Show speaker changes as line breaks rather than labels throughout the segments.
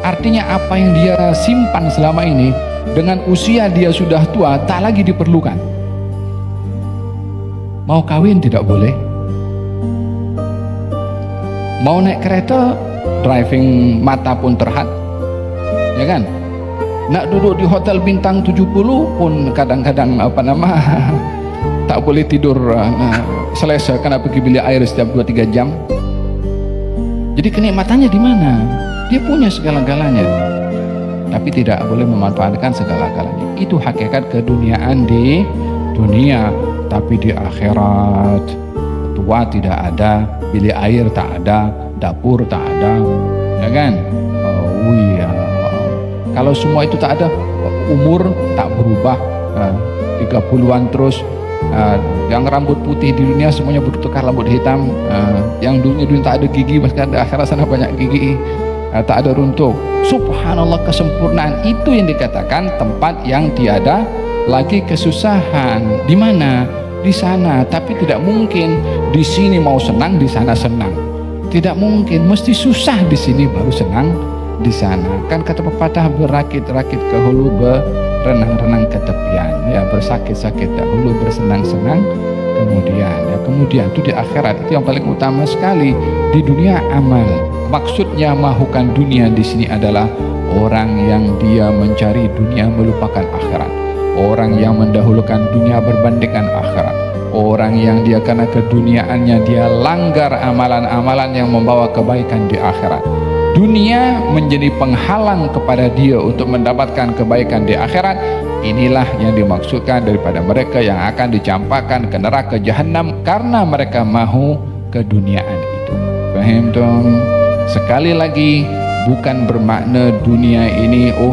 Artinya apa yang dia simpan selama ini, dengan usia dia sudah tua tak lagi diperlukan. Mau kawin tidak boleh, mau naik kereta driving mata pun terhad, ya kan? Nak duduk di hotel bintang 70 pun kadang-kadang tak boleh tidur selesa karena pergi bilik air setiap 2-3 jam. Jadi kenikmatannya di mana? Dia punya segala-galanya, tapi tidak boleh memanfaatkan segala-galanya. Itu hakikat keduniaan di dunia. Tapi di akhirat, tua tidak ada, bilik air tak ada, dapur tak ada, ya kan? Oh iya, kalau semua itu tak ada, umur tak berubah, 30-an terus. Yang rambut putih di dunia semuanya bertukar rambut hitam, yang dunia tak ada gigi, bahkan di akhirat sana banyak gigi, tak ada runtuh. Subhanallah, kesempurnaan itu yang dikatakan tempat yang tiada lagi kesusahan. Di mana? Di sana. Tapi tidak mungkin di sini mau senang, di sana senang. Tidak mungkin, mesti susah di sini baru senang di sana. Kan kata pepatah, berakit-rakit ke hulu, berenang-renang ke tepian. Ya, bersakit-sakit dahulu, bersenang-senang kemudian. Ya, kemudian itu di akhirat. Itu yang paling utama sekali. Di dunia amal. Maksudnya mahukan dunia di sini adalah orang yang dia mencari dunia melupakan akhirat. Orang yang mendahulukan dunia berbandingkan akhirat. Orang yang dia karena keduniaannya dia langgar amalan-amalan yang membawa kebaikan di akhirat. Dunia menjadi penghalang kepada dia untuk mendapatkan kebaikan di akhirat. Inilah yang dimaksudkan daripada mereka yang akan dicampakkan ke neraka jahanam karena mereka mahu keduniaan itu. Faham dong? Sekali lagi, bukan bermakna dunia ini, oh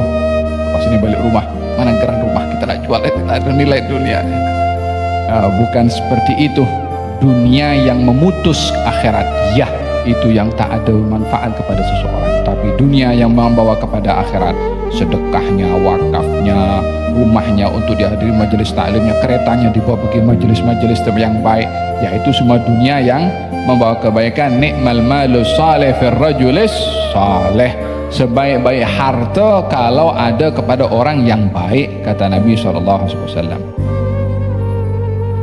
pas ini balik rumah, mana geran rumah kita nak jual, tak ada nilai dunia. Bukan seperti itu. Dunia yang memutus akhirat, ya, itu yang tak ada manfaat kepada seseorang. Tapi dunia yang membawa kepada akhirat, sedekahnya, wakafnya, rumahnya untuk dihadiri majelis taklimnya, keretanya dibawa pergi majelis-majelis yang baik, yaitu semua dunia yang membawa kebaikan. Ni'mal malu salih fir rajulis salih, sebaik-baik harta kalau ada kepada orang yang baik, kata Nabi SAW.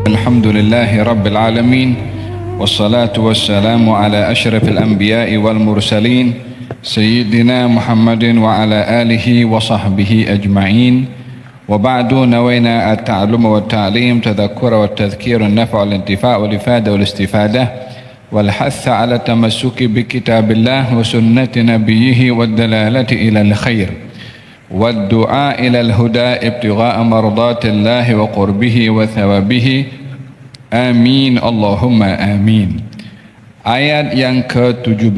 Alhamdulillahi Rabbil Alamin, wassalatu wassalamu ala ashrafil anbiya'i wal mursalin, Sayyidina Muhammadin wa ala alihi wa sahbihi ajma'in. Wa ba'du, nawayna at-ta'allum wa at-ta'lim, tadhakkura wa at-tadhkir, an-naf' wal-intifa' wal-ifada wal-istifadah, wal-hath ala tamassuki bi kitabillah wa sunnati nabiyhi wa dalalati ila al-khair wa ad-du'a ila al-huda ibtigha'a mardatillahi wa qurbihi wa thawabihi. Amin, Allahumma amin. Ayat yang ke-17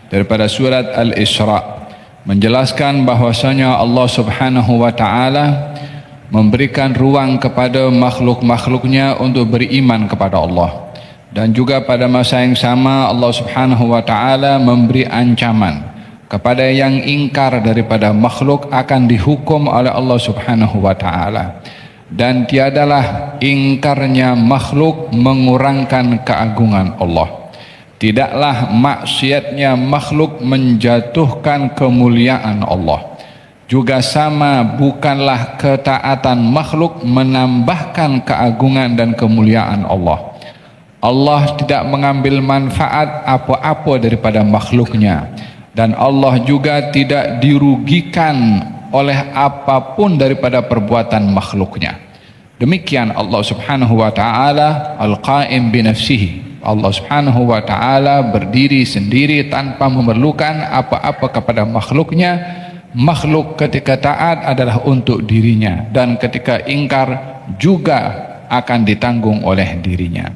daripada surat Al-Isra menjelaskan bahwasanya Allah Subhanahu wa taala memberikan ruang kepada makhluk-makhluknya untuk beriman kepada Allah, dan juga pada masa yang sama Allah Subhanahu wa taala memberi ancaman kepada yang ingkar daripada makhluk akan dihukum oleh Allah Subhanahu wa taala. Dan tiadalah ingkarnya makhluk mengurangkan keagungan Allah. Tidaklah maksiatnya makhluk menjatuhkan kemuliaan Allah. Juga sama, bukanlah ketaatan makhluk menambahkan keagungan dan kemuliaan Allah. Allah tidak mengambil manfaat apa-apa daripada makhluknya, dan Allah juga tidak dirugikan oleh apapun daripada perbuatan makhluknya. Demikian Allah Subhanahu wa taala al-qaim bi nafsihi. Allah Subhanahu wa taala berdiri sendiri tanpa memerlukan apa-apa kepada makhluknya. Makhluk ketika taat adalah untuk dirinya, dan ketika ingkar juga akan ditanggung oleh dirinya.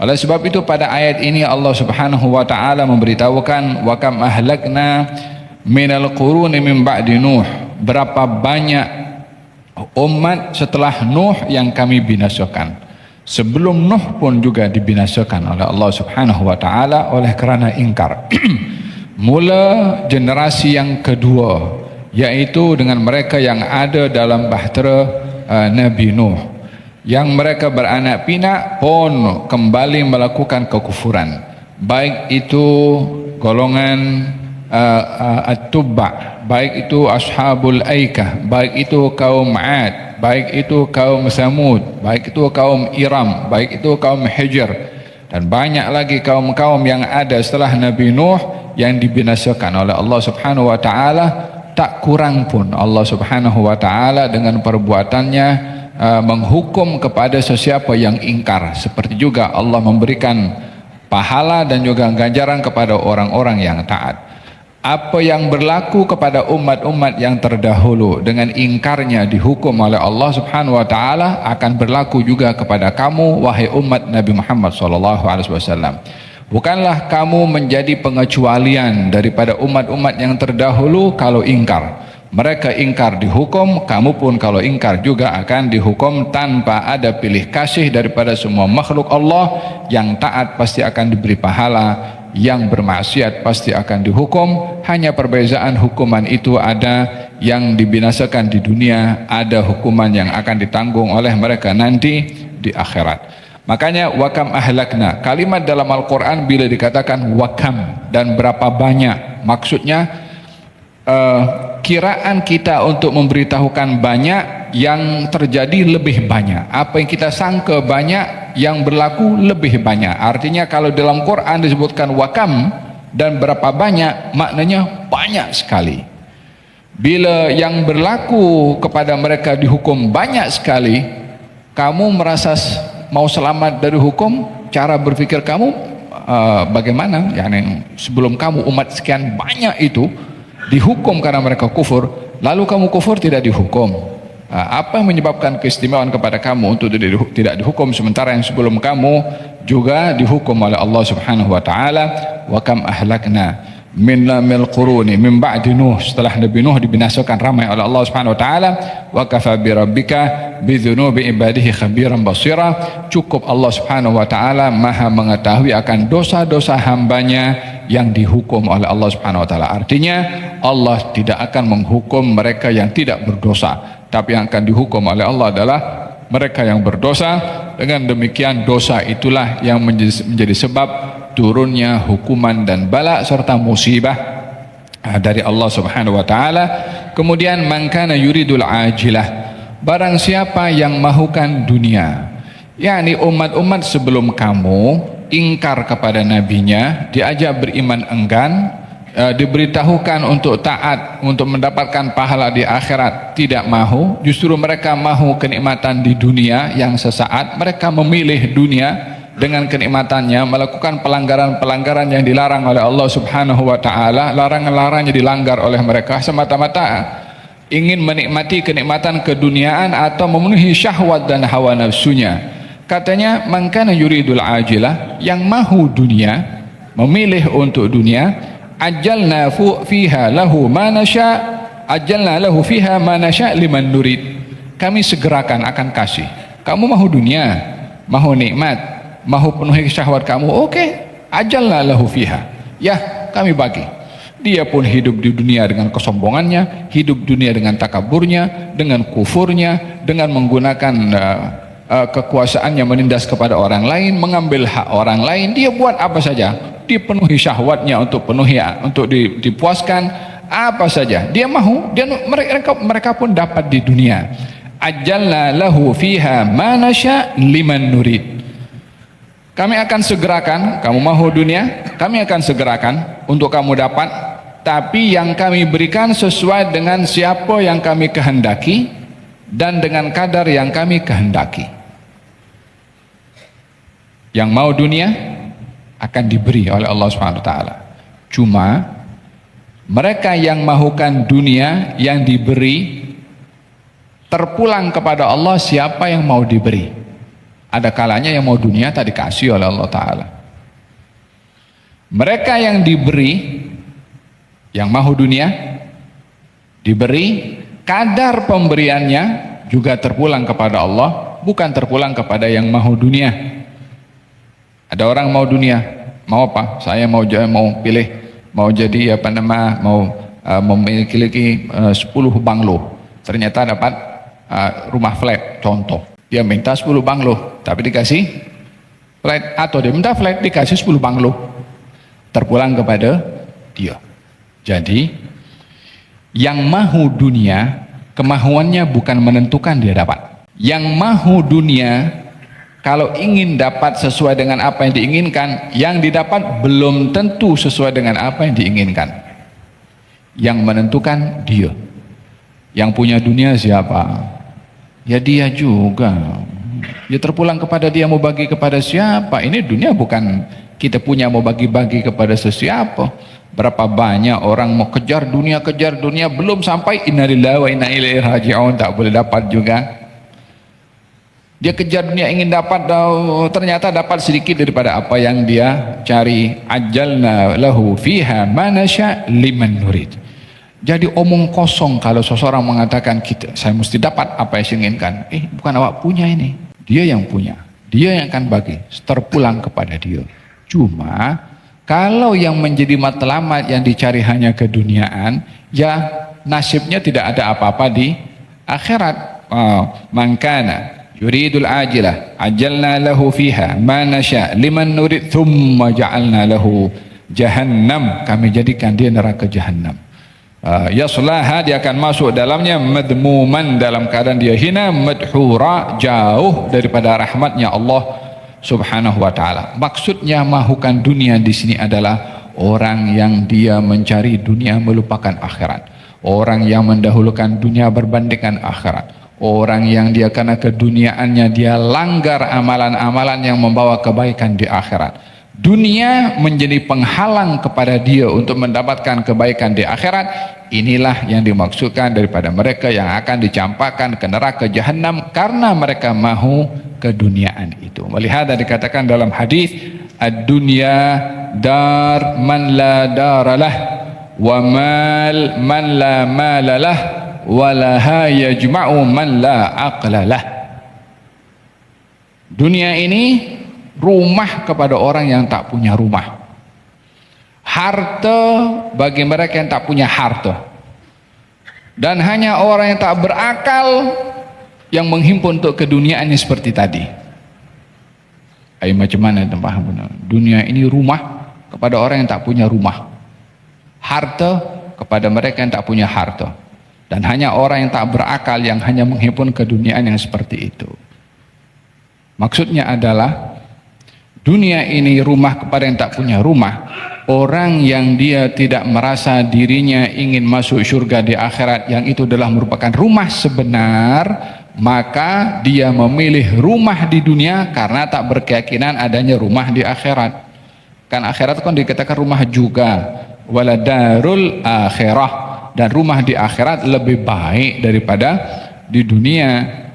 Oleh sebab itu pada ayat ini Allah Subhanahu wa taala memberitahukan, wa kam ahlakna minal quruni min ba'di Nuh, berapa banyak umat setelah Nuh yang kami binasakan. Sebelum Nuh pun juga dibinasakan oleh Allah Subhanahu wa taala oleh kerana ingkar. Mula generasi yang kedua, yaitu dengan mereka yang ada dalam bahtera Nabi Nuh, yang mereka beranak pinak pun kembali melakukan kekufuran, baik itu golongan at-tubba, baik itu ashabul aikah, baik itu kaum Ad, baik itu kaum Samud, baik itu kaum Iram, baik itu kaum Hijr, dan banyak lagi kaum-kaum yang ada setelah Nabi Nuh yang dibinasakan oleh Allah Subhanahu wa taala. Tak kurang pun Allah Subhanahu wa taala dengan perbuatannya menghukum kepada sesiapa yang ingkar. Seperti juga Allah memberikan pahala dan juga ganjaran kepada orang-orang yang taat. Apa yang berlaku kepada umat-umat yang terdahulu dengan ingkarnya dihukum oleh Allah Subhanahu wa taala akan berlaku juga kepada kamu, wahai umat Nabi Muhammad sallallahu alaihi wasallam. Bukanlah kamu menjadi pengecualian daripada umat-umat yang terdahulu kalau ingkar. Mereka ingkar dihukum, kamu pun kalau ingkar juga akan dihukum tanpa ada pilih kasih daripada semua makhluk Allah. Yang taat pasti akan diberi pahala, yang bermaksiat pasti akan dihukum. Hanya perbezaan hukuman itu ada yang dibinasakan di dunia, ada hukuman yang akan ditanggung oleh mereka nanti di akhirat. Makanya wakam ahlakna, kalimat dalam Al-Quran bila dikatakan wakam dan berapa banyak, maksudnya kiraan kita untuk memberitahukan banyak, yang terjadi lebih banyak. Apa yang kita sangka banyak, yang berlaku lebih banyak. Artinya kalau dalam Quran disebutkan wakam dan berapa banyak, maknanya banyak sekali. Bila yang berlaku kepada mereka dihukum banyak sekali, kamu merasa mau selamat dari hukum, cara berpikir kamu bagaimana? Yani sebelum kamu umat sekian banyak itu dihukum karena mereka kufur, lalu kamu kufur tidak dihukum. Apa yang menyebabkan keistimewaan kepada kamu untuk tidak dihukum sementara yang sebelum kamu juga dihukum oleh Allah Subhanahu wa taala? Wa kam ahlakna min lamil quruni min ba'di Nuh, setelah Nabi Nuh dibinasakan ramai oleh Allah Subhanahu wa taala. Wa kafa bi rabbika bi dzunubi ibadihi khabiran basira, cukup Allah Subhanahu wa taala maha mengetahui akan dosa-dosa hambanya yang dihukum oleh Allah Subhanahu wa taala. Artinya Allah tidak akan menghukum mereka yang tidak berdosa, tapi yang akan dihukum oleh Allah adalah mereka yang berdosa. Dengan demikian dosa itulah yang menjadi sebab turunnya hukuman dan bala serta musibah dari Allah Subhanahu wa taala. Kemudian man kana yuridul ajilah, barang siapa yang mahukan dunia, yakni umat-umat sebelum kamu ingkar kepada nabinya, diajak beriman enggan, diberitahukan untuk taat, untuk mendapatkan pahala di akhirat, tidak mahu. Justru mereka mahu kenikmatan di dunia yang sesaat. Mereka memilih dunia dengan kenikmatannya, melakukan pelanggaran-pelanggaran yang dilarang oleh Allah Subhanahu wa taala. Larangan-larangannya dilanggar oleh mereka semata-mata ingin menikmati kenikmatan keduniaan atau memenuhi syahwat dan hawa nafsunya. Katanya man kana yuridul ajilah, yang mahu dunia, memilih untuk dunia, ajalna fiha lahu ma nasya, ajalna lahu fiha ma nasya liman nurid. Kami segerakan akan kasih. Kamu mahu dunia, mahu nikmat, mahu penuhi syahwat kamu, oke, ajalna lahu fiha, ya kami bagi. Dia pun hidup di dunia dengan kesombongannya, hidup dunia dengan takaburnya, dengan kufurnya, dengan menggunakan kekuasaannya menindas kepada orang lain, mengambil hak orang lain. Dia buat apa saja, dipenuhi syahwatnya untuk dipuaskan apa saja dia mahu, dan mereka pun dapat di dunia. Ajalna lahu fiha ma nasya liman nurid. Kami akan segerakan, kamu mahu dunia, kami akan segerakan untuk kamu dapat, tapi yang kami berikan sesuai dengan siapa yang kami kehendaki dan dengan kadar yang kami kehendaki. Yang mau dunia akan diberi oleh Allah Subhanahu wa taala. Cuma mereka yang mahukan dunia yang diberi, terpulang kepada Allah siapa yang mau diberi. Ada kalanya yang mau dunia tak dikasih oleh Allah taala. Mereka yang diberi, yang mahu dunia diberi, kadar pemberiannya juga terpulang kepada Allah, bukan terpulang kepada yang mahu dunia. Ada orang mau dunia, mau apa? Saya mau pilih, mau jadi mau memiliki 10 banglo. Ternyata dapat rumah flat, contoh. Dia minta 10 banglo, tapi dikasih flat, atau dia minta flat dikasih 10 banglo. Terpulang kepada dia. Jadi yang mahu dunia, kemahuannya bukan menentukan dia dapat. Yang mahu dunia, kalau ingin dapat sesuai dengan apa yang diinginkan, yang didapat belum tentu sesuai dengan apa yang diinginkan. Yang menentukan dia. Yang punya dunia siapa? Ya dia juga. Ya terpulang kepada dia, mau bagi kepada siapa. Ini dunia bukan kita punya mau bagi-bagi kepada sesiapa. Berapa banyak orang mau kejar dunia, belum sampai innalillahi wa inna ilaihi raji'un, tak boleh dapat juga. Dia kejar dunia ingin dapat, ternyata dapat sedikit daripada apa yang dia cari. Ajalna lahu fiha ma nasya liman nurid. Jadi omong kosong kalau seseorang mengatakan saya mesti dapat apa yang saya inginkan. Bukan awak punya ini, dia yang punya, dia yang akan bagi, terpulang kepada dia. Cuma kalau yang menjadi matlamat yang dicari hanya keduniaan, ya nasibnya tidak ada apa-apa di akhirat. Mangkana yuridul ajilah ajalna lahu fiha ma nasya liman nurid thumma ja'alna lahu jahannam, kami jadikan dia neraka jahannam. Yaslaha, dia akan masuk dalamnya, madmuman, dalam keadaan dia hina, madhura, jauh daripada rahmatnya Allah Subhanahu wa ta'ala. Maksudnya mahukan dunia di sini adalah orang yang dia mencari dunia melupakan akhirat, orang yang mendahulukan dunia berbandingkan akhirat, orang yang dia karena keduniaannya dia langgar amalan-amalan yang membawa kebaikan di akhirat. Dunia menjadi penghalang kepada dia untuk mendapatkan kebaikan di akhirat. Inilah yang dimaksudkan daripada mereka yang akan dicampakkan ke neraka jahanam karena mereka mahu keduniaan itu. Melihat dikatakan dalam hadis, ad-dunya dar man la daralah wa mal man la malalah wa laha yajma'u man la aqlalah. Dunia ini rumah kepada orang yang tak punya rumah, harta bagi mereka yang tak punya harta, dan hanya orang yang tak berakal yang menghimpun untuk keduniaannya seperti tadi. Macam mana tempat dunia ini rumah kepada orang yang tak punya rumah, harta kepada mereka yang tak punya harta, dan hanya orang yang tak berakal yang hanya menghimpun keduniaan yang seperti itu. Maksudnya adalah dunia ini rumah kepada yang tak punya rumah. Orang yang dia tidak merasa dirinya ingin masuk surga di akhirat, yang itu adalah merupakan rumah sebenar, maka dia memilih rumah di dunia karena tak berkeyakinan adanya rumah di akhirat. Kan akhirat kan dikatakan rumah juga, waladarul akhirah, dan rumah di akhirat lebih baik daripada di dunia.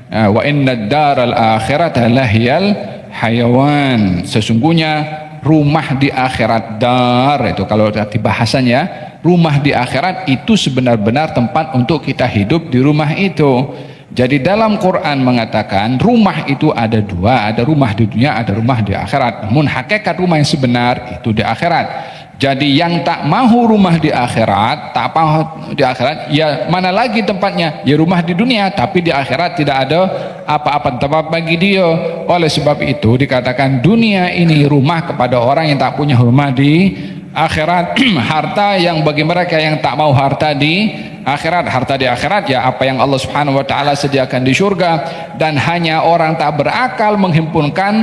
Wa inna daral akhirata lahiyal hayawan, sesungguhnya rumah di akhirat, dar itu kalau arti bahasanya, rumah di akhirat itu sebenar-benar tempat untuk kita hidup di rumah itu. Jadi dalam Quran mengatakan rumah itu ada dua, ada rumah di dunia, ada rumah di akhirat. Namun hakikat rumah yang sebenar itu di akhirat. Jadi yang tak mahu rumah di akhirat, tak mahu di akhirat, ya mana lagi tempatnya? Ya rumah di dunia, tapi di akhirat tidak ada apa-apa tempat bagi dia. Oleh sebab itu dikatakan dunia ini rumah kepada orang yang tak punya rumah di akhirat. Harta yang bagi mereka yang tak mau harta di akhirat, harta di akhirat ya apa yang Allah Subhanahu wa taala sediakan di surga. Dan hanya orang tak berakal menghimpunkan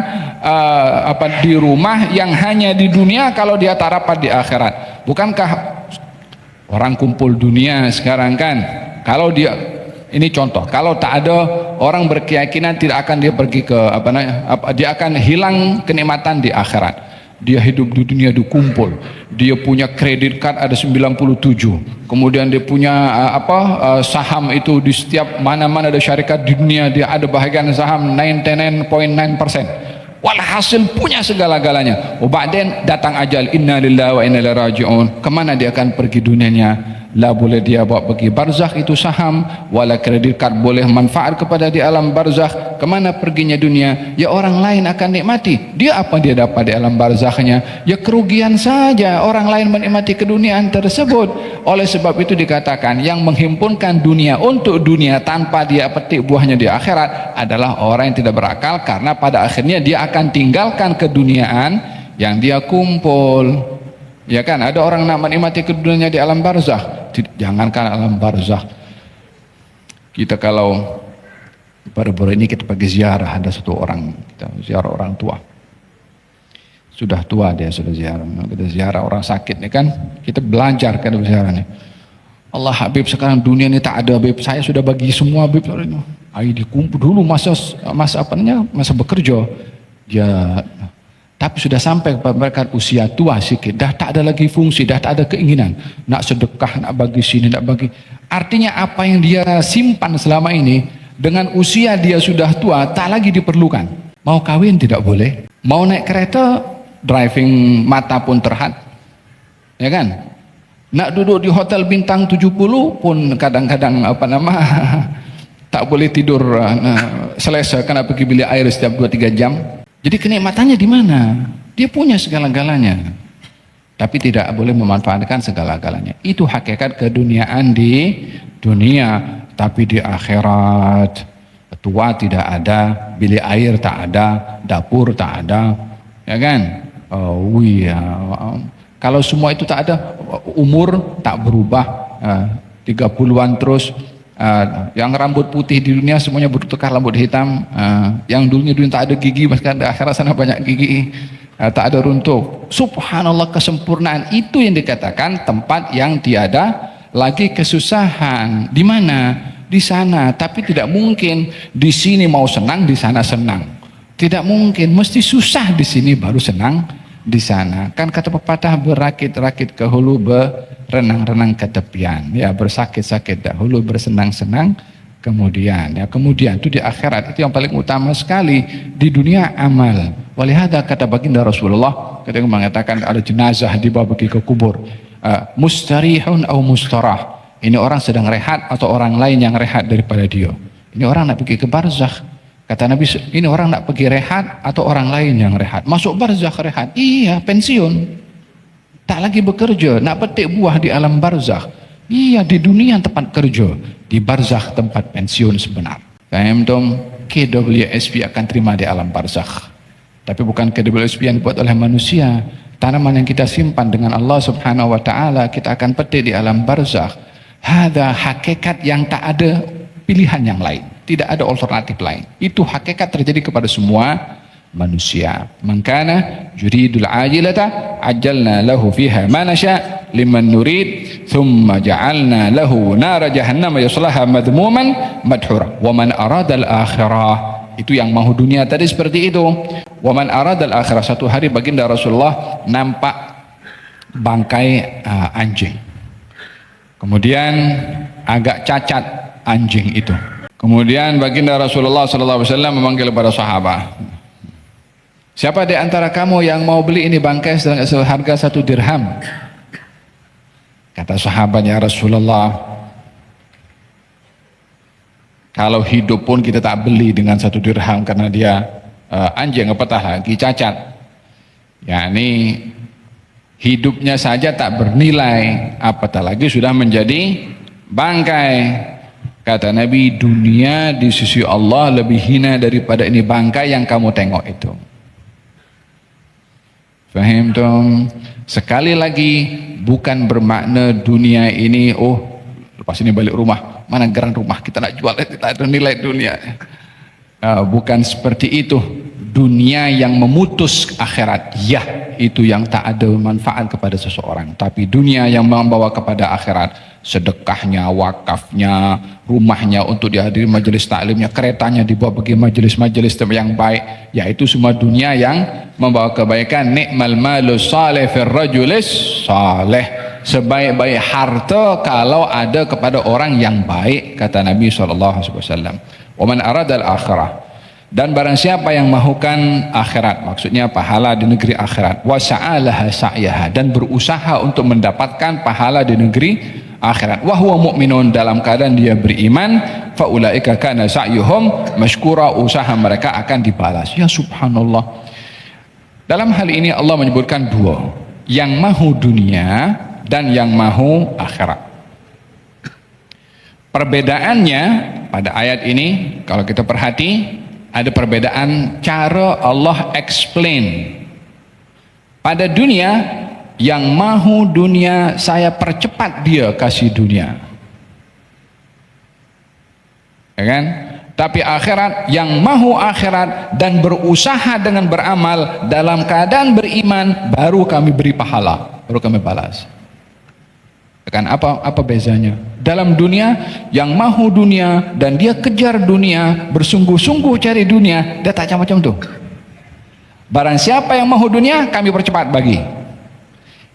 di rumah yang hanya di dunia kalau dia tak rapat di akhirat. Bukankah orang kumpul dunia sekarang kan, kalau dia ini contoh, kalau tak ada orang berkeyakinan tidak akan dia pergi ke dia akan hilang kenikmatan di akhirat. Dia hidup di dunia dikumpul, dia punya kredit card ada 97, kemudian dia punya saham itu di setiap mana-mana ada syarikat di dunia, dia ada bahagian saham 99.9%, walhasil punya segala-galanya. Ba'den datang ajal, inna lillahi wa inna ilaihi raji'un. Kemana dia akan pergi dunianya? La boleh dia bawa pergi barzakh itu saham, wala kredit card boleh manfaat kepada di alam barzakh. Kemana perginya dunia? Ya orang lain akan nikmati. Dia apa dia dapat di alam barzakhnya? Ya kerugian saja orang lain menikmati keduniaan tersebut. Oleh sebab itu dikatakan yang menghimpunkan dunia untuk dunia tanpa dia petik buahnya di akhirat adalah orang yang tidak berakal, karena pada akhirnya dia akan tinggalkan keduniaan yang dia kumpul. Ya kan, ada orang nak menikmati kedunianya di alam barzakh. Jangankan alam barzakh, kita kalau baru-baru ini kita pergi ziarah, ada satu orang, kita ziarah orang tua, sudah tua dia, sudah ziarah, kita ziarah orang sakit nih kan, kita belajar kan ziarah nih. Allah Habib, sekarang dunia ini tak ada Habib, saya sudah bagi semua Habib. Ayo dikumpul dulu masa bekerja dia, tapi sudah sampai kepada mereka usia tua sikit, dah tak ada lagi fungsi, dah tak ada keinginan nak sedekah, nak bagi sini, nak bagi. Artinya apa yang dia simpan selama ini, dengan usia dia sudah tua tak lagi diperlukan. Mau kawin tidak boleh, mau naik kereta driving mata pun terhad, ya kan. Nak duduk di hotel bintang 70 pun kadang-kadang tak boleh tidur selesa, karena pergi bilik air setiap 2-3 jam. Jadi kenikmatannya di mana? Dia punya segala-galanya, tapi tidak boleh memanfaatkan segala-galanya. Itu hakikat keduniaan di dunia. Tapi di akhirat, tua tidak ada, bilik air tak ada, dapur tak ada, ya kan? Oh iya. Kalau semua itu tak ada, umur tak berubah, 30-an terus. Yang rambut putih di dunia semuanya bertukar rambut hitam. Yang dulunya tak ada gigi, sekarang di akhirat sana banyak gigi, tak ada runtuh. Subhanallah, kesempurnaan itu yang dikatakan tempat yang tiada lagi kesusahan. Di mana? Di sana. Tapi tidak mungkin di sini mau senang, di sana senang. Tidak mungkin, mesti susah di sini baru senang di sana. Kan kata pepatah, berakit-rakit ke hulu, berenang-renang ke tepian. Ya, bersakit-sakit dahulu, bersenang-senang kemudian. Ya, kemudian itu di akhirat, itu yang paling utama sekali. Di dunia amal. Walihada kata baginda Rasulullah ketika mengatakan ada jenazah dibawa pergi ke kubur, mustarihun au mustarah. Ini orang sedang rehat atau orang lain yang rehat daripada dia. Ini orang nak pergi ke barzakh. Kata Nabi, ini orang nak pergi rehat atau orang lain yang rehat? Masuk barzakh rehat? Iya, pensiun. Tak lagi bekerja, nak petik buah di alam barzakh. Iya, di dunia tempat kerja, di barzakh tempat pensiun sebenar. Faham dong? KWSP akan terima di alam barzakh. Tapi bukan KWSP yang dibuat oleh manusia. Tanaman yang kita simpan dengan Allah Subhanahu wa taala, kita akan petik di alam barzakh. Hada hakikat yang tak ada pilihan yang lain. Tidak ada alternatif lain. Itu hakikat terjadi kepada semua manusia. Mangkana yuridul ajilata ajjalna lahu fiha ma nasha liman nurid thumma ja'alna lahu nara jahannam yaslaha madmuman madhura wa man arada al-akhirah. Itu yang mahu dunia tadi seperti itu. Wa man arada al-akhirah. Satu hari baginda Rasulullah nampak bangkai anjing. Kemudian agak cacat anjing itu. Kemudian baginda Rasulullah SAW memanggil para sahabat, siapa di antara kamu yang mau beli ini bangkai seharga 1 dirham? Kata sahabatnya, Rasulullah, kalau hidup pun kita tak beli dengan 1 dirham karena dia anjing apatah lagi cacat. Yani hidupnya saja tak bernilai, apatah lagi sudah menjadi bangkai. Kata Nabi, dunia di sisi Allah lebih hina daripada ini bangkai yang kamu tengok itu. Faham dong? Sekali lagi, bukan bermakna dunia ini, oh lepas ini balik rumah, mana geran rumah kita nak jual, tidak ada nilai dunia. Bukan seperti itu. Dunia yang memutus akhirat, ya, itu yang tak ada manfaat kepada seseorang. Tapi dunia yang membawa kepada akhirat, sedekahnya, wakafnya, rumahnya untuk dihadiri majelis taklimnya, keretanya dibawa pergi majelis-majelis yang baik, yaitu semua dunia yang membawa kebaikan. Ni'mal malu salih fir rajulis salih. Sebaik-baik harta kalau ada kepada orang yang baik, kata Nabi SAW. Wa man aradal akhirah. Dan barang siapa yang mahukan akhirat, maksudnya pahala di negeri akhirat, wa sa'alaha sa'yaha, dan berusaha untuk mendapatkan pahala di negeri akhirat, wa huwa mu'minun, dalam keadaan dia beriman, fa ulaika kana sa'yuhum mashkura, usaha mereka akan dibalas. Ya subhanallah. Dalam hal ini Allah menyebutkan dua, yang mahu dunia dan yang mahu akhirat. Perbedaannya pada ayat ini, kalau kita perhati, ada perbedaan cara Allah explain. Pada dunia yang mahu dunia saya percepat dia kasih dunia, ya kan? Tapi akhirat, yang mahu akhirat dan berusaha dengan beramal dalam keadaan beriman, baru kami beri pahala, baru kami balas. Kan apa bezanya? Dalam dunia, yang mahu dunia dan dia kejar dunia, bersungguh-sungguh cari dunia, dia tak macam-macam tuh. Barang siapa yang mahu dunia, kami percepat bagi.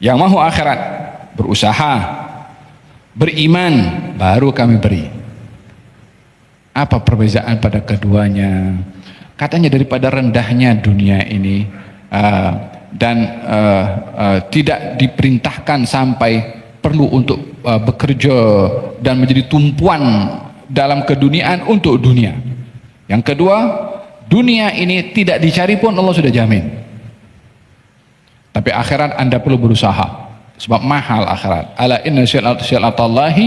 Yang mahu akhirat, berusaha, beriman, baru kami beri. Apa perbezaan pada keduanya? Katanya daripada rendahnya dunia ini dan tidak diperintahkan sampai perlu untuk bekerja dan menjadi tumpuan dalam keduniaan untuk dunia. Yang kedua, dunia ini tidak dicari pun Allah sudah jamin. Tapi akhirat Anda perlu berusaha, sebab mahal akhirat. Ala inna syai'atallahi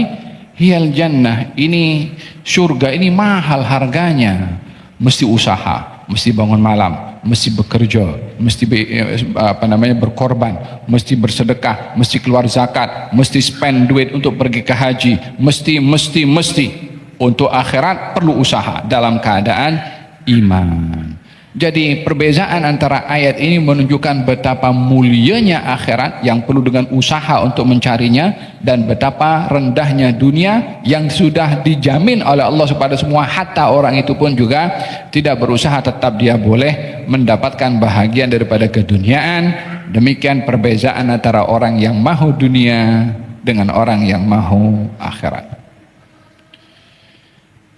hiyal jannah, ini surga ini mahal harganya, mesti usaha, mesti bangun malam, mesti bekerja, mesti berkorban, mesti bersedekah, mesti keluar zakat, mesti spend duit untuk pergi ke haji, mesti untuk akhirat perlu usaha dalam keadaan iman. Jadi perbezaan antara ayat ini menunjukkan betapa mulianya akhirat yang perlu dengan usaha untuk mencarinya, dan betapa rendahnya dunia yang sudah dijamin oleh Allah kepada semua, hatta orang itu pun juga tidak berusaha tetap dia boleh mendapatkan bahagian daripada keduniaan. Demikian perbezaan antara orang yang mahu dunia dengan orang yang mahu akhirat.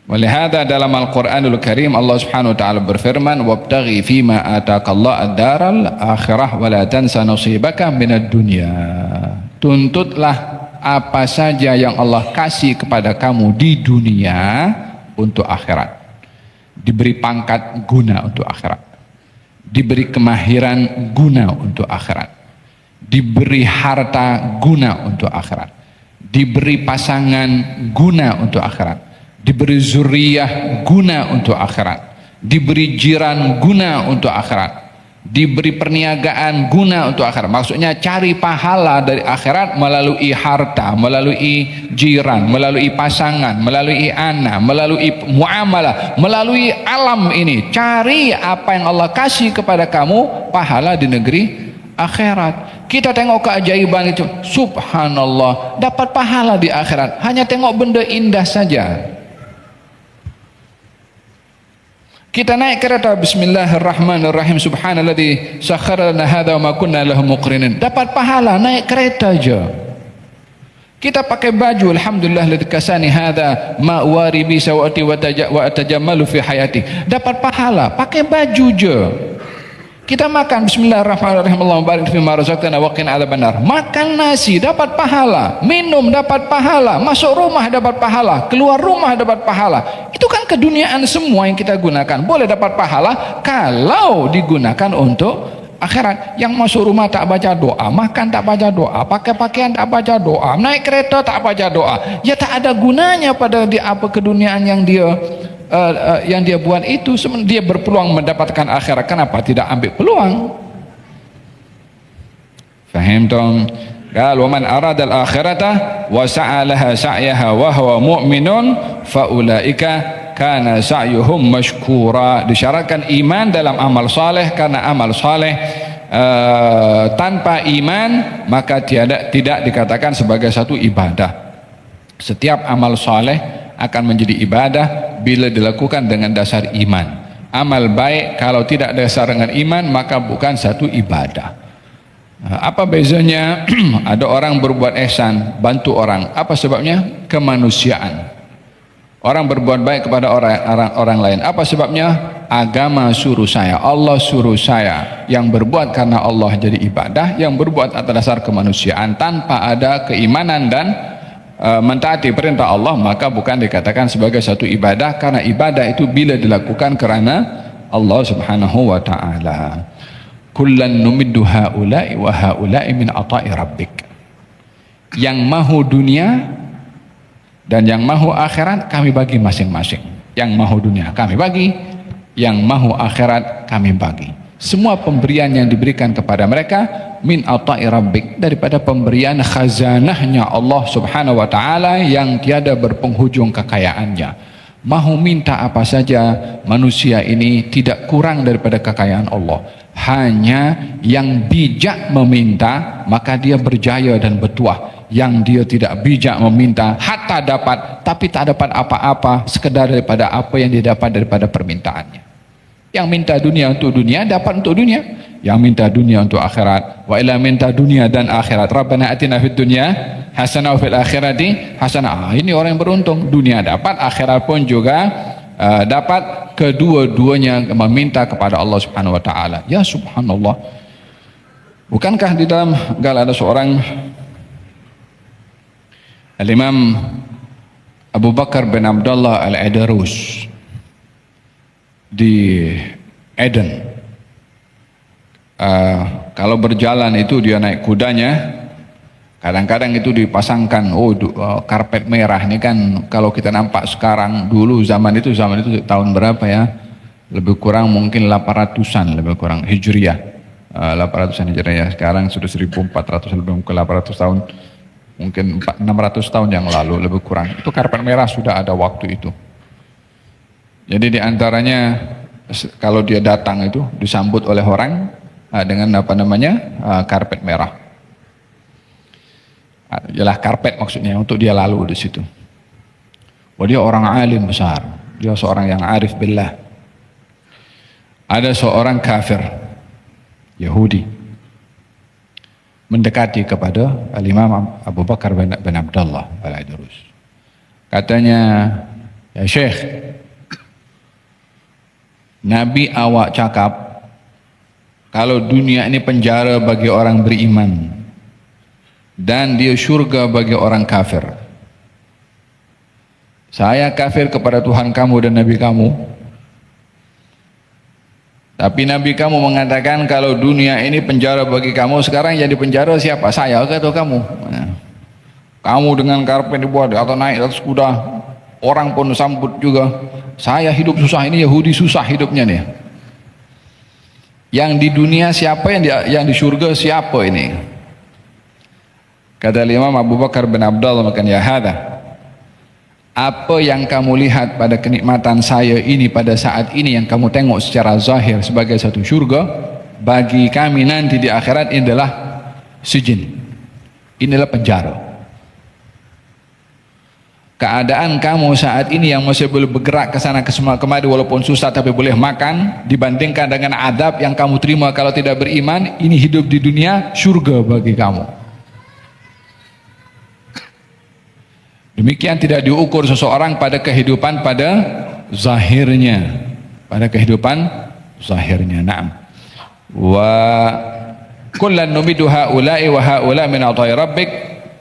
Walihada dalam Al-Quranul Karim Allah Subhanahu wa taala berfirman, wabtaghi fima ataqallahu ad-daral akhirah wa la tansa nasibaka minad dunya. Tuntutlah apa saja yang Allah kasih kepada kamu di dunia untuk akhirat. Diberi pangkat guna untuk akhirat, diberi kemahiran guna untuk akhirat, diberi harta guna untuk akhirat, diberi pasangan guna untuk akhirat, diberi zuriyah guna untuk akhirat, diberi jiran guna untuk akhirat, diberi perniagaan guna untuk akhirat. Maksudnya cari pahala dari akhirat melalui harta, melalui jiran, melalui pasangan, melalui anak, melalui muamalah, melalui alam ini. Cari apa yang Allah kasih kepada kamu, pahala di negeri akhirat. Kita tengok keajaiban itu, subhanallah, dapat pahala di akhirat. Hanya tengok benda indah saja. Kita naik kereta, bismillahirrahmanirrahim, subhanalladzi sakhkhara lana hadza wa ma kunna lahu muqrinin, dapat pahala naik kereta aja. Kita pakai baju, alhamdulillah ladzi kasani hadza ma waribi sawati wa atajammalu fi hayati, dapat pahala pakai baju je. Kita makan, bismillahirrahmanirrahim, Allahumma barik fima razaqtana wa qina adzabannar, makan nasi dapat pahala, minum dapat pahala, masuk rumah dapat pahala, keluar rumah dapat pahala. Itu kan keduniaan semua yang kita gunakan, boleh dapat pahala kalau digunakan untuk akhirat. Yang masuk rumah tak baca doa, makan tak baca doa, pakai pakaian tak baca doa, naik kereta tak baca doa, ya tak ada gunanya pada apa keduniaan yang dia buat itu. Dia berpeluang mendapatkan akhirat, kenapa tidak ambil peluang? Faham dong? Qal wa man arada al-akhirata wa sa'a laha sa'yaha wa huwa mu'minun fa ulaika kana sa'yuhum mashkura. Disyaratkan iman dalam amal saleh, karena amal saleh tanpa iman maka tidak dikatakan sebagai satu ibadah. Setiap amal saleh akan menjadi ibadah bila dilakukan dengan dasar iman. Amal baik kalau tidak dasar dengan iman maka bukan satu ibadah. Apa bezanya? Ada orang berbuat ihsan, bantu orang, apa sebabnya? Kemanusiaan. Orang berbuat baik kepada orang lain, apa sebabnya? Agama suruh saya, Allah suruh saya. Yang berbuat karena Allah jadi ibadah, yang berbuat atas dasar kemanusiaan tanpa ada keimanan dan mentaati perintah Allah, maka bukan dikatakan sebagai satu ibadah, karena ibadah itu bila dilakukan kerana Allah Subhanahu wa taala. Kullan numiddu haula'i wa haula'i min ata'i rabbik. Yang mahu dunia dan yang mahu akhirat kami bagi masing-masing. Yang mahu dunia kami bagi, yang mahu akhirat kami bagi. Semua pemberian yang diberikan kepada mereka min ata'i rabbik, daripada pemberian khazanahnya Allah subhanahu wa ta'ala yang tiada berpenghujung kekayaannya. Mahu minta apa saja, manusia ini tidak kurang daripada kekayaan Allah. Hanya yang bijak meminta, maka dia berjaya dan bertuah. Yang dia tidak bijak meminta, hatta dapat, tapi tak dapat apa-apa, sekedar daripada apa yang dia dapat daripada permintaannya. Yang minta dunia untuk dunia, dapat untuk dunia. Yang minta dunia untuk akhirat, wa ila minta dunia dan akhirat, Rabbana atina fid dunya hasanah wa fil akhirati hasanah. Ini orang yang beruntung, dunia dapat, akhirat pun juga dapat, kedua-duanya meminta kepada Allah Subhanahu wa taala. Ya subhanallah. Bukankah di dalam ada seorang Al-Imam Abu Bakar bin Abdullah Al-Adarus di Eden. Kalau berjalan itu dia naik kudanya, kadang-kadang itu dipasangkan karpet merah. Ini kan kalau kita nampak sekarang, dulu zaman itu tahun berapa ya, lebih kurang mungkin 800-an lebih kurang Hijriah, 800-an Hijriah. Sekarang sudah 1400, lebih ke 800 tahun, mungkin 600 tahun yang lalu lebih kurang, itu karpet merah sudah ada waktu itu. Jadi diantaranya kalau dia datang itu disambut oleh orang dengan karpet merah. Ialah karpet maksudnya untuk dia lalu di situ. Dia orang alim besar, dia seorang yang arif billah. Ada seorang kafir Yahudi mendekati kepada Al-Imam Abu Bakar bin Abdullah Al-Adarus. Katanya, ya Syekh, Nabi awak cakap kalau dunia ini penjara bagi orang beriman dan dia syurga bagi orang kafir. Saya kafir kepada Tuhan kamu dan Nabi kamu, tapi Nabi kamu mengatakan kalau dunia ini penjara bagi kamu. Sekarang jadi penjara siapa? Saya atau kamu? Kamu dengan karpet dibuat atau naik atas kuda, orang pun sambut juga. Saya hidup susah, ini Yahudi susah hidupnya nih. Yang di dunia siapa, yang di surga siapa ini? Kata Imam Abu Bakar bin Abdullah, makan ya hada, apa yang kamu lihat pada kenikmatan saya ini pada saat ini, yang kamu tengok secara zahir sebagai satu surga, bagi kami nanti di akhirat ini adalah sijin, inilah penjara. Keadaan kamu saat ini yang masih boleh bergerak ke sana kemari walaupun susah tapi boleh makan, dibandingkan dengan adab yang kamu terima kalau tidak beriman, ini hidup di dunia surga bagi kamu. Demikian tidak diukur seseorang pada kehidupan pada zahirnya, pada kehidupan zahirnya. Naam. Wa kullan numidu haula'i wa haula' min ata'i rabbik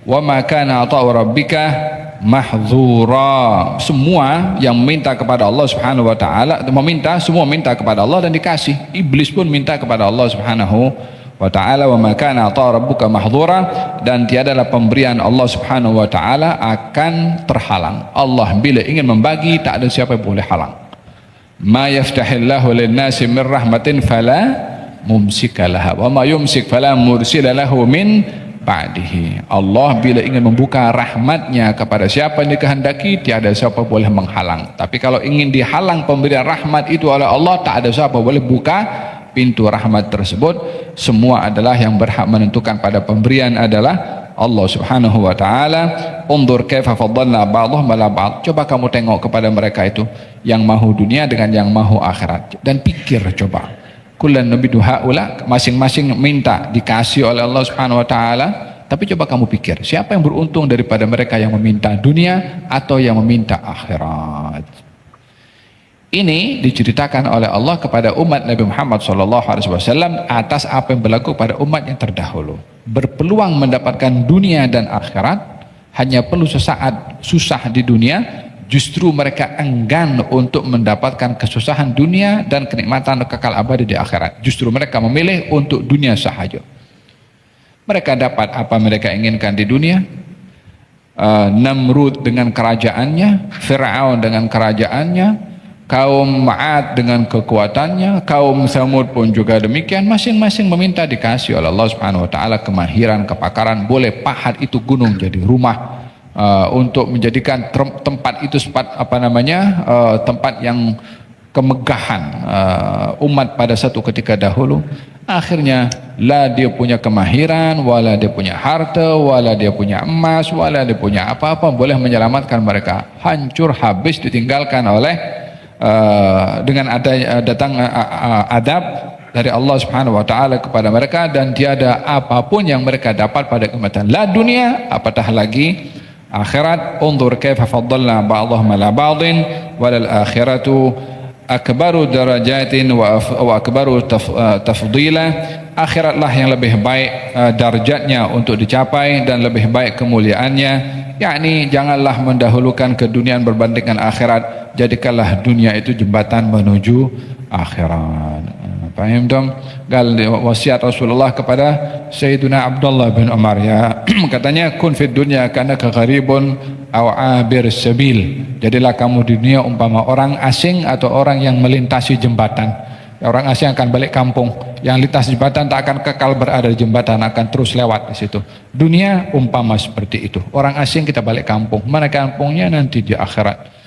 wa ma kana ata'u rabbika mahdzura. Semua yang meminta kepada Allah Subhanahu wa taala, semua minta kepada Allah dan dikasih. Iblis pun minta kepada Allah Subhanahu wa taala, wa ma kana ata'u rabbuka mahdzura, dan tiadalah pemberian Allah Subhanahu wa taala akan terhalang. Allah bila ingin membagi, tak ada siapa yang boleh halang. Ma yaftahillahu lin-nasi min rahmatin fala mumsika laha wa ma yumsik fala mursila lahu min ba'dihi. Allah bila ingin membuka rahmatnya kepada siapa yang dikehendaki, tiada siapa boleh menghalang. Tapi kalau ingin dihalang pemberian rahmat itu oleh Allah, tak ada siapa boleh buka pintu rahmat tersebut. Semua adalah yang berhak menentukan pada pemberian adalah Allah Subhanahu wa taala. Undur kaifa faddalna ba'dhum ala ba'd. Coba kamu tengok kepada mereka itu yang mahu dunia dengan yang mahu akhirat, dan pikir coba. Kullan nubidu haula, masing-masing minta dikasih oleh Allah Subhanahu wa taala, tapi coba kamu pikir, siapa yang beruntung daripada mereka yang meminta dunia atau yang meminta akhirat? Ini diceritakan oleh Allah kepada umat Nabi Muhammad SAW atas apa yang berlaku pada umat yang terdahulu. Berpeluang mendapatkan dunia dan akhirat, hanya perlu sesaat susah di dunia, justru mereka enggan untuk mendapatkan kesusahan dunia dan kenikmatan kekal abadi di akhirat. Justru mereka memilih untuk dunia sahaja. Mereka dapat apa mereka inginkan di dunia. Namrud dengan kerajaannya, Fir'aun dengan kerajaannya, kaum Ma'ad dengan kekuatannya, kaum Samud pun juga demikian, masing-masing meminta dikasih oleh Allah Subhanahu wa taala kemahiran, kepakaran, boleh pahat itu gunung jadi rumah, untuk menjadikan tempat itu tempat yang kemegahan umat pada satu ketika dahulu. Akhirnya lah dia punya kemahiran, wala dia punya harta, wala dia punya emas, wala dia punya apa-apa boleh menyelamatkan mereka. Hancur habis, ditinggalkan oleh dengan datang adab dari Allah Subhanahu wa taala kepada mereka, dan tiada apapun yang mereka dapat pada kenikmatan la dunia, apatah lagi akhirat. Unzur kaifa faddalna ba'dahum ala ba'din walal akhiratu akbaru darajatin wa akbaru tafdila. Akhiratlah yang lebih baik darjatnya untuk dicapai dan lebih baik kemuliaannya, yakni janganlah mendahulukan keduniaan berbandingkan akhirat, jadikanlah dunia itu jembatan menuju akhirat. Paham dong? Gal wasiat Rasulullah kepada Sayyidina Abdullah bin Umar, ya katanya kun fid dunya kana gharibun aw abir sabil. Jadilah kamu di dunia umpama orang asing atau orang yang melintasi jembatan. Orang asing akan balik kampung, yang lintas jembatan tak akan kekal berada di jembatan, akan terus lewat di situ. Dunia umpama seperti itu. Orang asing kita balik kampung, mana kampungnya nanti di akhirat.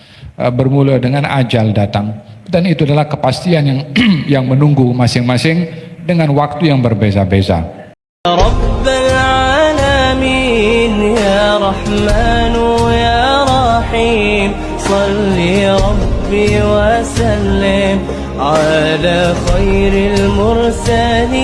Bermula dengan ajal datang, dan itu adalah kepastian yang yang menunggu masing-masing dengan waktu yang berbeza-beza. Rabbal alamin ya Rahmanu ya Rahim, salli Rabbi wa sallim ala khairil mursalin.